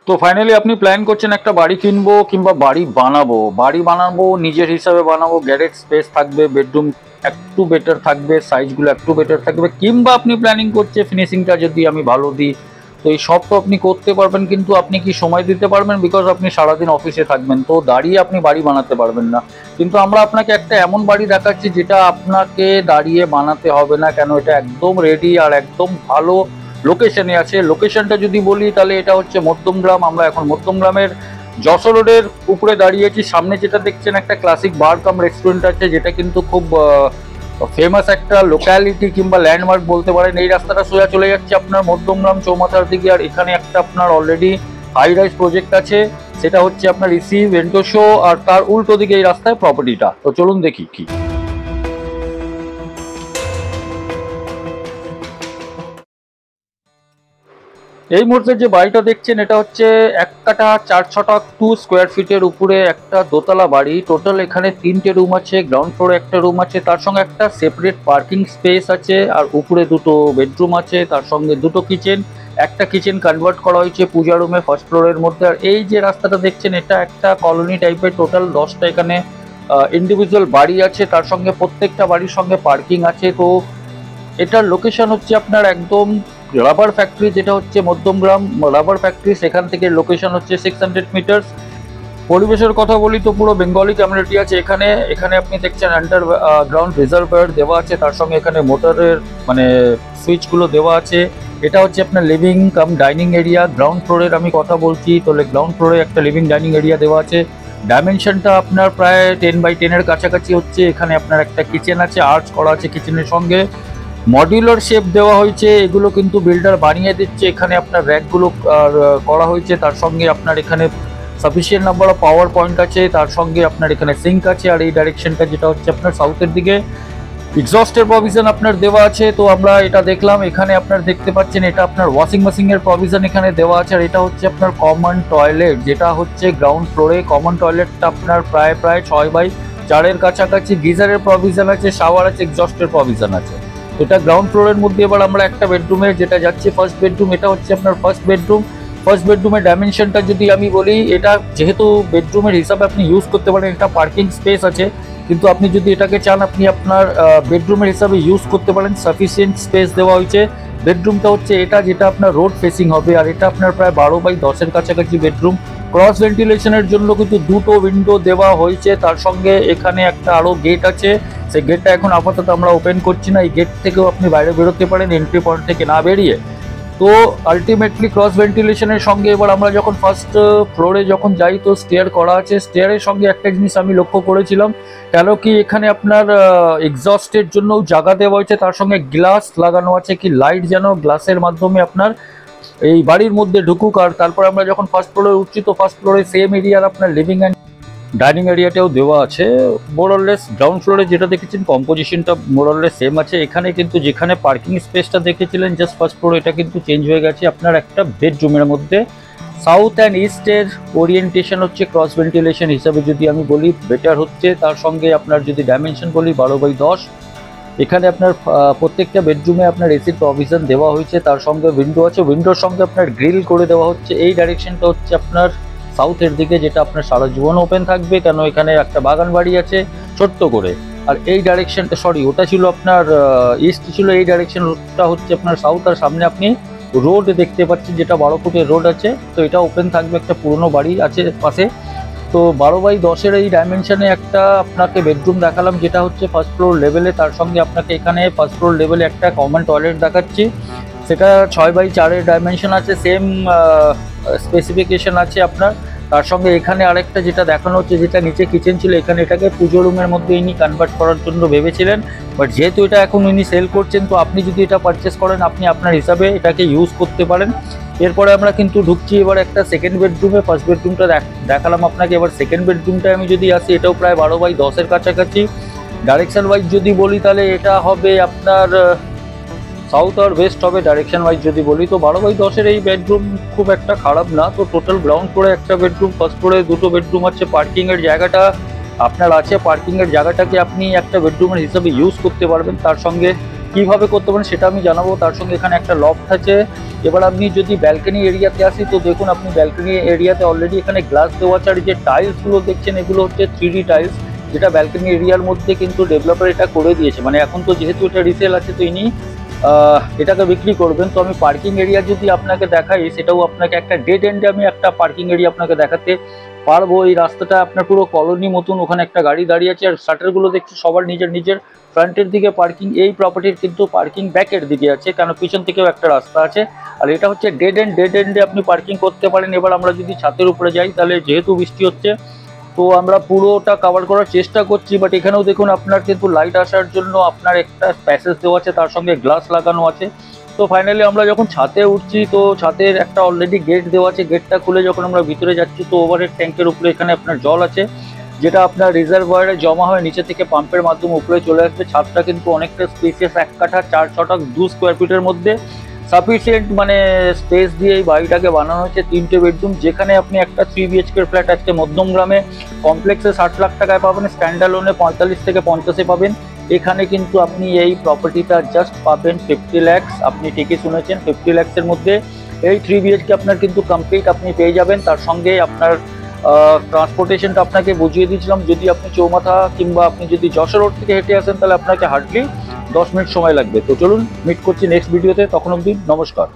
তো ফাইনালি আপনি প্ল্যান করছেন একটা বাড়ি কিনবো কিংবা বাড়ি বানাবো নিজের হিসাবে বানাবো, গ্যারেজ স্পেস থাকবে, বেডরুম একটু বেটার থাকবে, সাইজগুলো একটু বেটার থাকবে, কিংবা আপনি প্ল্যানিং করছে ফিনিশিংটা যদি আমি ভালো দিই। তো এই সব তো আপনি করতে পারবেন, কিন্তু আপনি কি সময় দিতে পারবেন? বিকজ আপনি সারাদিন অফিসে থাকবেন, তো দাঁড়িয়ে আপনি বাড়ি বানাতে পারবেন না। কিন্তু আমরা আপনাকে একটা এমন বাড়ি দেখাচ্ছি যেটা আপনাকে দাঁড়িয়ে বানাতে হবে না, কেন এটা একদম রেডি আর একদম ভালো লোকেশনে আছে। লোকেশনটা যদি বলি তাহলে এটা হচ্ছে মধ্যমগ্রাম। আমরা এখন মধ্যমগ্রামের যশোর রোডের উপরে দাঁড়িয়েছি। সামনে যেটা দেখছেন একটা ক্লাসিক বার কাম রেস্টুরেন্ট আছে, যেটা কিন্তু খুব ফেমাস একটা লোক্যালিটি কিংবা ল্যান্ডমার্ক বলতে পারেন। এই রাস্তাটা সোজা চলে যাচ্ছে আপনার মধ্যমগ্রাম চৌমাথার দিকে, আর এখানে একটা আপনার অলরেডি হাই রাইজ প্রজেক্ট আছে, সেটা হচ্ছে আপনার ইসি ভেন্টোশো, আর তার উল্টো দিকে এই রাস্তায় প্রপার্টিটা। তো চলুন দেখি কি। এই মুহূর্তে যে বাড়িটা দেখছেন এটা হচ্ছে 1 কাঠা 4 ছটাক 2 স্কোয়ার ফিটের উপরে একটা দোতলা বাড়ি। টোটাল এখানে 3টে রুম আছে, গ্রাউন্ড ফ্লোরে একটা রুম আছে, তার সঙ্গে একটা সেপারেট পার্কিং স্পেস আছে, আর উপরে 2টো বেডরুম আছে, তার সঙ্গে 2টো কিচেন। একটা কিচেন কনভার্ট করা হয়েছে পূজা রুমে ফার্স্ট ফ্লোরের মধ্যে। আর এই যে রাস্তাটা দেখছেন এটা একটা কলোনি টাইপের। টোটাল 10টা এখানে ইন্ডিভিজুয়াল বাড়ি আছে, তার সঙ্গে প্রত্যেকটা বাড়ির সঙ্গে পার্কিং আছে। তো এটার লোকেশন হচ্ছে আপনার একদম রাবার ফ্যাক্টরি, যেটা হচ্ছে মধ্যমগ্রাম রাবার ফ্যাক্টরি, সেখান থেকে লোকেশন হচ্ছে 600 মিটার্স। পরিবেশের কথা বলি তো পুরো বেঙ্গলি কমিউনিটি আছে এখানে। এখানে আপনি দেখছেন আন্ডার গ্রাউন্ড রিজার্ভার দেওয়া আছে, তার সঙ্গে এখানে মোটরের মানে সুইচগুলো দেওয়া আছে। এটা হচ্ছে আপনার living cum dining area. Ground ফ্লোরের আমি কথা বলছি, তো গ্রাউন্ড ফ্লোরে একটা লিভিং ডাইনিং এরিয়া দেওয়া আছে। ডাইমেনশনটা আপনার প্রায় 10x10 কাছাকাছি হচ্ছে। এখানে আপনার একটা কিচেন আছে, আর্চ করা আছে কিচেনের সঙ্গে, মডিউলার শেপ দেওয়া হয়েছে। এগুলো কিন্তু বিল্ডার বানিয়ে দিচ্ছে। এখানে আপনার র্যাকগুলো করা হয়েছে, তার সঙ্গে আপনার এখানে sufficient number of power point আছে, তার সঙ্গে আপনার এখানে সিঙ্ক আছে। আর এই ডাইরেকশনটা যেটা হচ্ছে আপনার সাউথের দিকে, এক্সস্টের প্রভিশন আপনার দেওয়া আছে। তো আমরা এটা দেখলাম, এখানে আপনার দেখতে পাচ্ছেন এটা আপনার ওয়াশিং মেশিনের প্রভিশন এখানে দেওয়া আছে। আর এটা হচ্ছে আপনার কমন টয়লেট, যেটা হচ্ছে গ্রাউন্ড ফ্লোরে। কমন টয়লেটটা আপনার প্রায় 6x4 কাছাকাছি। গিজারের প্রভিশন আছে, শাওয়ার আছে, এক্সস্টের প্রভিশন আছে। এটা গ্রাউন্ড ফ্লোরের মধ্যে। এবার আমরা একটা বেডরুমে যেটা যাচ্ছে ফার্স্ট বেডরুম, এটা হচ্ছে আপনার ফার্স্ট বেডরুম। ফার্স্ট বেডরুমের ডাইমেনশনটা যদি আমি বলি, এটা যেহেতু বেডরুমের হিসাবে আপনি ইউজ করতে পারেন, এটা পার্কিং স্পেস আছে, কিন্তু আপনি যদি এটাকে চান আপনি আপনার বেডরুমের হিসাবে ইউজ করতে পারেন। সাফিসিয়েন্ট স্পেস দেওয়া হয়েছে। বেডরুমটা হচ্ছে এটা, যেটা আপনার রোড ফেসিং হবে, আর এটা আপনার প্রায় 12x10 কাছাকাছি বেডরুম। ক্রস ভেন্টিলেশনের জন্য কিন্তু 2টো উইন্ডো দেওয়া হয়েছে, তার সঙ্গে এখানে একটা আরও গেট আছে। সেই গেটটা এখন আপাতত আমরা ওপেন করছি না। এই গেট থেকেও আপনি বাইরে বেরোতে পারেন এন্ট্রি পয়েন্ট থেকে না বেরিয়ে। তো আলটিমেটলি ক্রস ভেন্টিলেশনের সঙ্গে এবার আমরা যখন ফার্স্ট ফ্লোরে যখন যাই, তো স্টেয়ার করা আছে। স্টেয়ারের সঙ্গে একটা জিনিস আমি লক্ষ্য করেছিলাম, কেন কি এখানে আপনার এক্সস্টের জন্য জায়গা দেওয়া হয়েছে, তার সঙ্গে গ্লাস লাগানো আছে, কি লাইট যেন গ্লাসের মাধ্যমে আপনার এই বাড়ির মধ্যে ঢুকুক। আর তারপর আমরা যখন ফার্স্ট ফ্লোরে উঠছি, তো ফার্স্ট ফ্লোরে সেম এরিয়ার আপনার লিভিং অ্যান্ড ডাইনিং এরিয়াটাও দেওয়া আছে। মোরলেস গ্রাউন্ড ফ্লোরে যেটা দেখেছেন কম্পোজিশনটা মোরলেস সেম আছে। এখানে কিন্তু যেখানে পার্কিং স্পেসটা দেখেছিলেন জাস্ট ফার্স্ট ফ্লোরে, এটা কিন্তু চেঞ্জ হয়ে গেছে আপনার একটা বেডরুমের মধ্যে। সাউথ অ্যান্ড ইস্টের ওরিয়েন্টেশন হচ্ছে ক্রস ভেন্টিলেশন হিসাবে যদি আমি বলি বেটার হচ্ছে। তার সঙ্গে আপনার যদি ডাইমেনশন বলি 12x10। এখানে আপনার প্রত্যেকটা বেডরুমে আপনার এসির প্রভিশন দেওয়া হয়েছে, তার সঙ্গে উইন্ডো আছে। উইন্ডোর সঙ্গে আপনার গ্রিল করে দেওয়া হচ্ছে। এই ডাইরেকশনটা হচ্ছে আপনার সাউথের দিকে, যেটা আপনার সারা জীবন ওপেন থাকবে, কেন এখানে একটা বাগান বাড়ি আছে ছোট্ট করে। আর এই ডাইরেকশনটা ওটা ছিল আপনার ইস্ট ছিল, এই ডাইরেকশনটা হচ্ছে আপনার সাউথ। আর সামনে আপনি রোড দেখতে পাচ্ছেন, যেটা 12 ফুটের রোড আছে। তো এটা ওপেন থাকবে, একটা পুরনো বাড়ি আছে পাশে। তো 12x10 এই ডাইমেনশনে একটা আপনাকে বেডরুম দেখালাম, যেটা হচ্ছে ফার্স্ট ফ্লোর লেভেলে। তার সঙ্গে আপনাকে এখানে ফার্স্ট ফ্লোর লেভেলে একটা কমন টয়লেট দেখাচ্ছি, সেটা 6x4 ডাইমেনশন আছে, সেম স্পেসিফিকেশন আছে আপনার। তার সঙ্গে এখানে আরেকটা যেটা দেখানো হচ্ছে, যেটা নিচে কিচেন ছিল, এখানে এটাকে পুজো রুমের মধ্যে ইনি কনভার্ট করার জন্য ভেবেছিলেন। বাট যেহেতু এটা এখন ইনি সেল করছেন, তো আপনি যদি এটা পারচেস করেন আপনি আপনার হিসাবে এটাকে ইউজ করতে পারেন। এরপরে আমরা কিন্তু ঢুকছি এবার একটা সেকেন্ড বেডরুমে। ফার্স্ট বেডরুমটা দেখালাম আপনাকে। এবার সেকেন্ড বেডরুমটা আমি যদি আসি, এটাও প্রায় 12x10 কাছাকাছি। ডাইরেকশন ওয়াইজ যদি বলি তাহলে এটা হবে আপনার সাউথ আর ওয়েস্ট হবে ডাইরেকশন ওয়াইজ যদি বলি। তো 12x10 এই বেডরুম খুব একটা খারাপ না। তো টোটাল গ্রাউন্ড ফ্লোরে একটা বেডরুম, ফার্স্ট ফ্লোরে 2টো বেডরুম আছে। পার্কিংয়ের জায়গাটা আপনার আছে, পার্কিংয়ের জায়গাটাকে আপনি একটা বেডরুমের হিসাবে ইউজ করতে পারবেন। তার সঙ্গে কিভাবে করতে পারেন সেটা আমি জানাবো। তার সঙ্গে এখানে একটা লফট আছে, এবার আপনি যদি ব্যালকনি এরিয়াতে আসি তো দেখুন, আপনি ব্যালকনি এরিয়াতে অলরেডি এখানে গ্লাস দেওয়া আছে, আর যে টাইলসগুলো দেখছেন এগুলো হচ্ছে 3D টাইলস, যেটা ব্যালকনি এরিয়ার মধ্যে কিন্তু ডেভেলপার এটা করে দিয়েছে। মানে এখন তো যেহেতু এটা রিসেল আছে তো ইনি এটাকে বিক্রি করবেন। তো আমি পার্কিং এরিয়া যদি আপনাকে দেখাই, সেটাও আপনাকে একটা ডেড এন্ডে আমি একটা পার্কিং এরিয়া আপনাকে দেখাতে পারবো। এই রাস্তাটা আপনার পুরো কলোনি মতন, ওখানে একটা গাড়ি দাঁড়িয়ে আছে, আর শাটারগুলো দেখছি সবার নিজের নিজের ফ্রন্টের দিকে পার্কিং। এই প্রপার্টির কিন্তু পার্কিং ব্যাকের দিকে আছে, কেন পিছন থেকেও একটা রাস্তা আছে। আর এটা হচ্ছে ডেড এন্ডে আপনি পার্কিং করতে পারেন। এবার আমরা যদি ছাদের উপরে যাই, তাহলে যেহেতু বৃষ্টি হচ্ছে তো আমরা পুরোটা কভার করার চেষ্টা করছি, বাট এখানেও দেখুন আপনার কিন্তু লাইট আসার জন্য আপনার একটা প্যাসেজ দেওয়া আছে, তার সঙ্গে গ্লাস লাগানো আছে। তো ফাইনালি আমরা যখন ছাদে উঠছি তো ছাদের একটা অলরেডি গেট দেওয়া আছে, গেটটা খুলে যখন আমরা ভিতরে যাচ্ছি তো ওভারহেড ট্যাঙ্কের উপরে এখানে আপনার জল আছে, যেটা আপনার রিজার্ভয়ারে জমা হয়ে নিচে থেকে পাম্পের মাধ্যমে উপরে চলে আসবে। ছাদটা কিন্তু অনেকটা স্পেসিয়াস, 1 কাঠা 4 ছটাক 2 স্কোয়ার ফিটের মধ্যে সাফিসিয়েন্ট মানে স্পেস দিয়ে এই বাড়িটাকে বানানো হচ্ছে। 3টে বেডরুম, যেখানে আপনি একটা 3 BHK ফ্ল্যাট আজকে মধ্যমগ্রামে কমপ্লেক্সে 60 লাখ টাকায় পাবেন, স্ট্যান্ডালোনে 45 থেকে 50-এ পাবেন। এখানে কিন্তু আপনি এই প্রপার্টিটা জাস্ট পাবেন 50 lakhs। আপনি ঠিকই শুনেছেন, 50 lakhs-এর মধ্যে এই 3 BHK আপনার কিন্তু কমপ্লিট আপনি পেয়ে যাবেন। তার সঙ্গে আপনার ট্রান্সপোর্টেশনটা আপনাকে বুঝিয়ে দিয়েছিলাম। যদি আপনি চৌমাথা কিংবা আপনি যদি যশোর রোড থেকে হেঁটে আসেন, তাহলে আপনাকে হার্ডলি 10 মিনিট সময় লাগবে। তো চলুন মিট করছি নেক্সট ভিডিওতে, তখন অবধি নমস্কার।